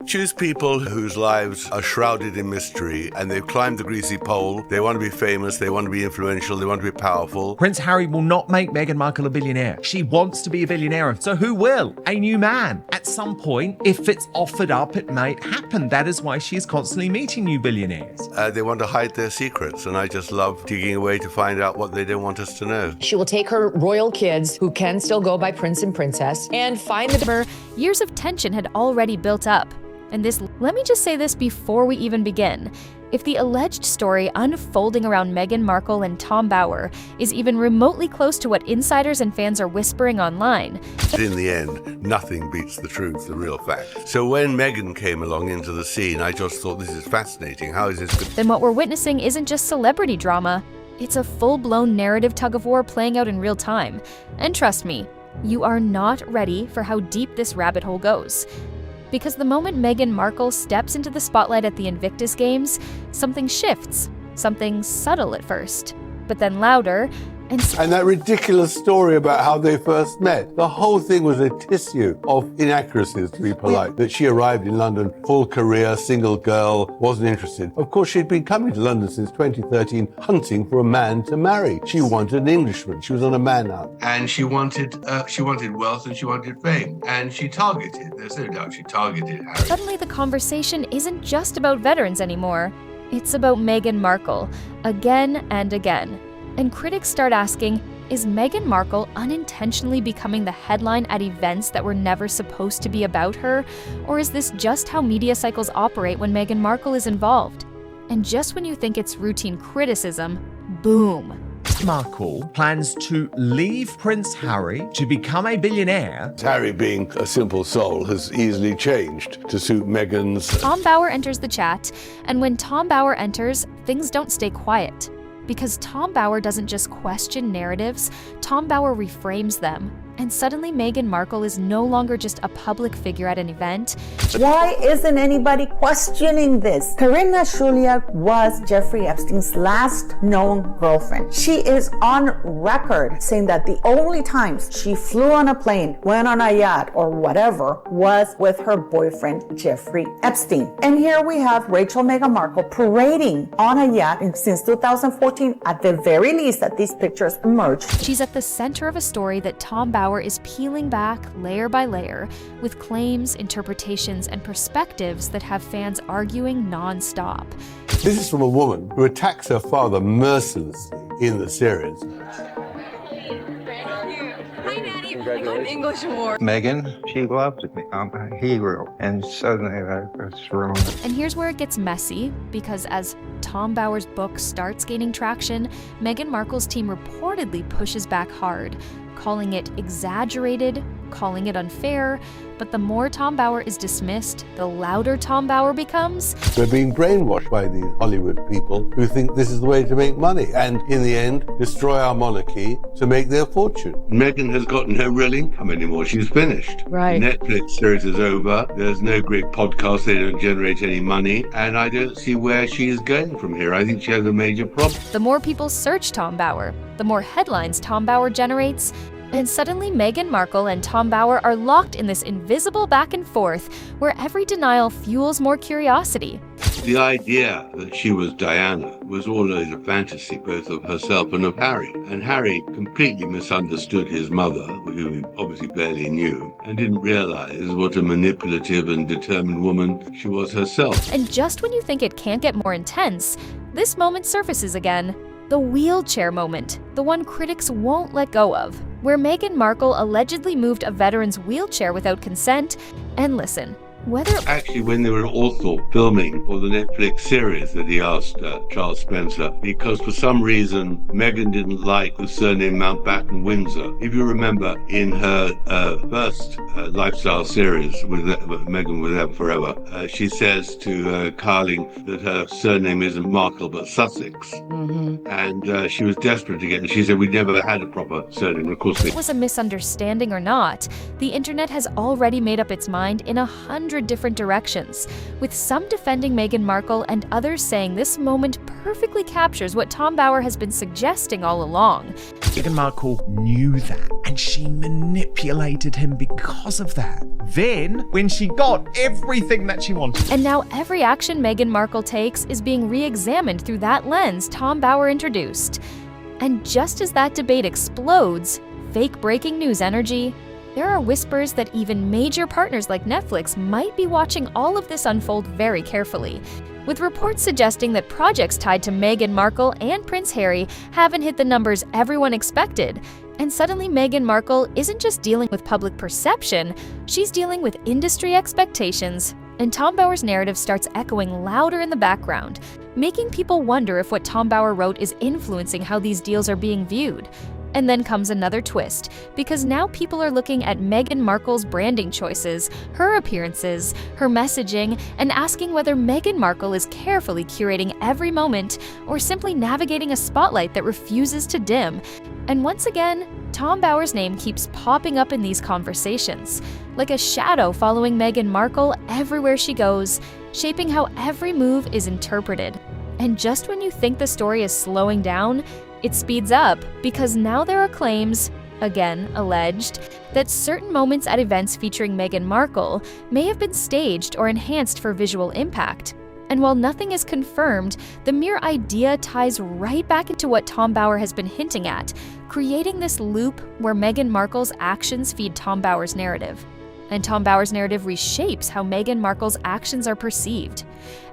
Choose people whose lives are shrouded in mystery and they've climbed the greasy pole. They want to be famous, they want to be influential, they want to be powerful. Prince Harry will not make Meghan Markle a billionaire. She wants to be a billionaire, so who will? A new man. At some point, if it's offered up, it might happen. That is why she is constantly meeting new billionaires. They want to hide their secrets, and I just love digging away to find out what they don't want us to know. She will take her royal kids, who can still go by prince and princess, and find the... Years of tension had already built up. And let me just say this before we even begin. If the alleged story unfolding around Meghan Markle and Tom Bower is even remotely close to what insiders and fans are whispering online, in the end, nothing beats the truth, the real fact. So when Meghan came along into the scene, I just thought, this is fascinating. How is this? Then what we're witnessing isn't just celebrity drama. It's a full-blown narrative tug-of-war playing out in real time. And trust me, you are not ready for how deep this rabbit hole goes. Because the moment Meghan Markle steps into the spotlight at the Invictus Games, something shifts. Something subtle at first, but then louder. And that ridiculous story about how they first met. The whole thing was a tissue of inaccuracies, to be polite. That she arrived in London, full career, single girl, wasn't interested. Of course, she'd been coming to London since 2013, hunting for a man to marry. She wanted an Englishman. She was on a man hunt. And she wanted wealth and she wanted fame. And she targeted, there's no doubt she targeted Harry. Suddenly the conversation isn't just about veterans anymore. It's about Meghan Markle, again and again. And critics start asking, is Meghan Markle unintentionally becoming the headline at events that were never supposed to be about her? Or is this just how media cycles operate when Meghan Markle is involved? And just when you think it's routine criticism, boom. Markle plans to leave Prince Harry to become a billionaire. Harry, being a simple soul, has easily changed to suit Meghan's... Tom Bower enters the chat, and when Tom Bower enters, things don't stay quiet. Because Tom Bower doesn't just question narratives, Tom Bower reframes them. And suddenly Meghan Markle is no longer just a public figure at an event. Why isn't anybody questioning this? Karina Shuliak was Jeffrey Epstein's last known girlfriend. She is on record saying that the only times she flew on a plane, went on a yacht, or whatever was with her boyfriend, Jeffrey Epstein. And here we have Rachel Meghan Markle parading on a yacht since 2014, at the very least that these pictures emerged. She's at the center of a story that Tom Bower is peeling back layer by layer with claims, interpretations, and perspectives that have fans arguing non-stop. This is from a woman who attacks her father mercilessly in the series. English award. Meghan, she loves me. I'm a hero. And suddenly that was wrong. And here's where it gets messy, because as Tom Bower's book starts gaining traction, Meghan Markle's team reportedly pushes back hard, calling it exaggerated, calling it unfair. But the more Tom Bower is dismissed, the louder Tom Bower becomes. We're being brainwashed by these Hollywood people who think this is the way to make money and, in the end, destroy our monarchy to make their fortune. Meghan has got no real income anymore. She's finished. Right. The Netflix series is over. There's no great podcast. They don't generate any money. And I don't see where she is going from here. I think she has a major problem. The more people search Tom Bower, the more headlines Tom Bower generates. And suddenly Meghan Markle and Tom Bower are locked in this invisible back and forth where every denial fuels more curiosity. The idea that she was Diana was always a fantasy, both of herself and of Harry. And Harry completely misunderstood his mother, who he obviously barely knew, and didn't realize what a manipulative and determined woman she was herself. And just when you think it can't get more intense, this moment surfaces again. The wheelchair moment, the one critics won't let go of, where Meghan Markle allegedly moved a veteran's wheelchair without consent. And listen, whether... Actually, when they were at Althorpe filming for the Netflix series that he asked Charles Spencer, because for some reason Meghan didn't like the surname Mountbatten Windsor. If you remember, in her first lifestyle series with Meghan with Them Forever, she says to Carling that her surname isn't Markle but Sussex. Mm-hmm. And she was desperate to get it. She said, we never had a proper surname. Of course, it was a misunderstanding or not, the internet has already made up its mind in 100 100 different directions, with some defending Meghan Markle and others saying this moment perfectly captures what Tom Bower has been suggesting all along. Meghan Markle knew that, and she manipulated him because of that. Then, when she got everything that she wanted. And now every action Meghan Markle takes is being re-examined through that lens Tom Bower introduced. And just as that debate explodes, fake breaking news energy, there are whispers that even major partners like Netflix might be watching all of this unfold very carefully, with reports suggesting that projects tied to Meghan Markle and Prince Harry haven't hit the numbers everyone expected. And suddenly Meghan Markle isn't just dealing with public perception, she's dealing with industry expectations. And Tom Bower's narrative starts echoing louder in the background, making people wonder if what Tom Bower wrote is influencing how these deals are being viewed. And then comes another twist, because now people are looking at Meghan Markle's branding choices, her appearances, her messaging, and asking whether Meghan Markle is carefully curating every moment or simply navigating a spotlight that refuses to dim. And once again, Tom Bower's name keeps popping up in these conversations, like a shadow following Meghan Markle everywhere she goes, shaping how every move is interpreted. And just when you think the story is slowing down, it speeds up, because now there are claims, again alleged, that certain moments at events featuring Meghan Markle may have been staged or enhanced for visual impact. And while nothing is confirmed, the mere idea ties right back into what Tom Bower has been hinting at, creating this loop where Meghan Markle's actions feed Tom Bower's narrative. And Tom Bower's narrative reshapes how Meghan Markle's actions are perceived.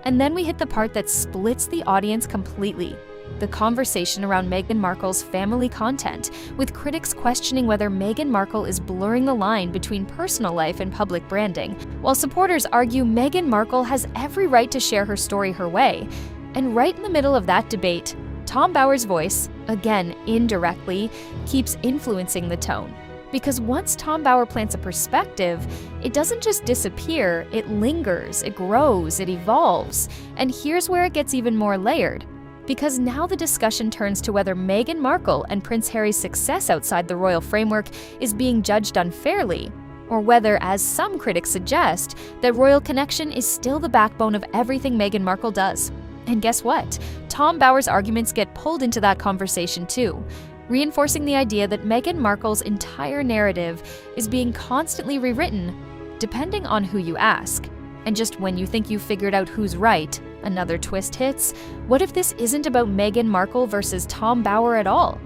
And then we hit the part that splits the audience completely. The conversation around Meghan Markle's family content, with critics questioning whether Meghan Markle is blurring the line between personal life and public branding, while supporters argue Meghan Markle has every right to share her story her way. And right in the middle of that debate, Tom Bower's voice, again indirectly, keeps influencing the tone. Because once Tom Bower plants a perspective, it doesn't just disappear, it lingers, it grows, it evolves. And here's where it gets even more layered. Because now the discussion turns to whether Meghan Markle and Prince Harry's success outside the royal framework is being judged unfairly, or whether, as some critics suggest, that royal connection is still the backbone of everything Meghan Markle does. And guess what? Tom Bower's arguments get pulled into that conversation too, reinforcing the idea that Meghan Markle's entire narrative is being constantly rewritten, depending on who you ask. And just when you think you've figured out who's right, another twist hits. What if this isn't about Meghan Markle versus Tom Bower at all?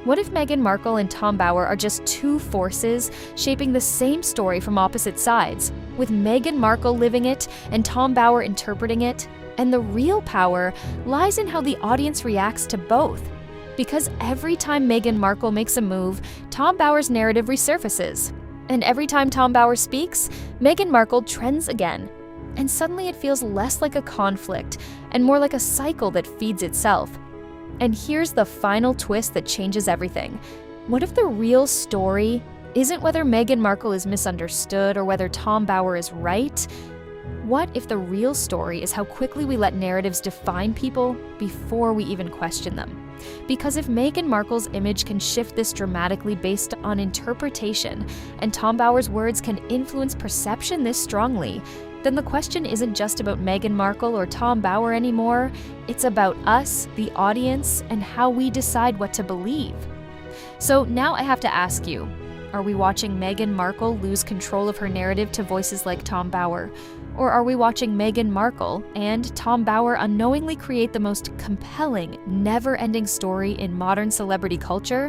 What if Meghan Markle and Tom Bower are just two forces shaping the same story from opposite sides, with Meghan Markle living it and Tom Bower interpreting it? And the real power lies in how the audience reacts to both. Because every time Meghan Markle makes a move, Tom Bower's narrative resurfaces. And every time Tom Bower speaks, Meghan Markle trends again. And suddenly it feels less like a conflict and more like a cycle that feeds itself. And here's the final twist that changes everything. What if the real story isn't whether Meghan Markle is misunderstood or whether Tom Bower is right? What if the real story is how quickly we let narratives define people before we even question them? Because if Meghan Markle's image can shift this dramatically based on interpretation, and Tom Bower's words can influence perception this strongly, then the question isn't just about Meghan Markle or Tom Bower anymore. It's about us, the audience, and how we decide what to believe. So now I have to ask you, are we watching Meghan Markle lose control of her narrative to voices like Tom Bower? Or are we watching Meghan Markle and Tom Bower unknowingly create the most compelling, never-ending story in modern celebrity culture?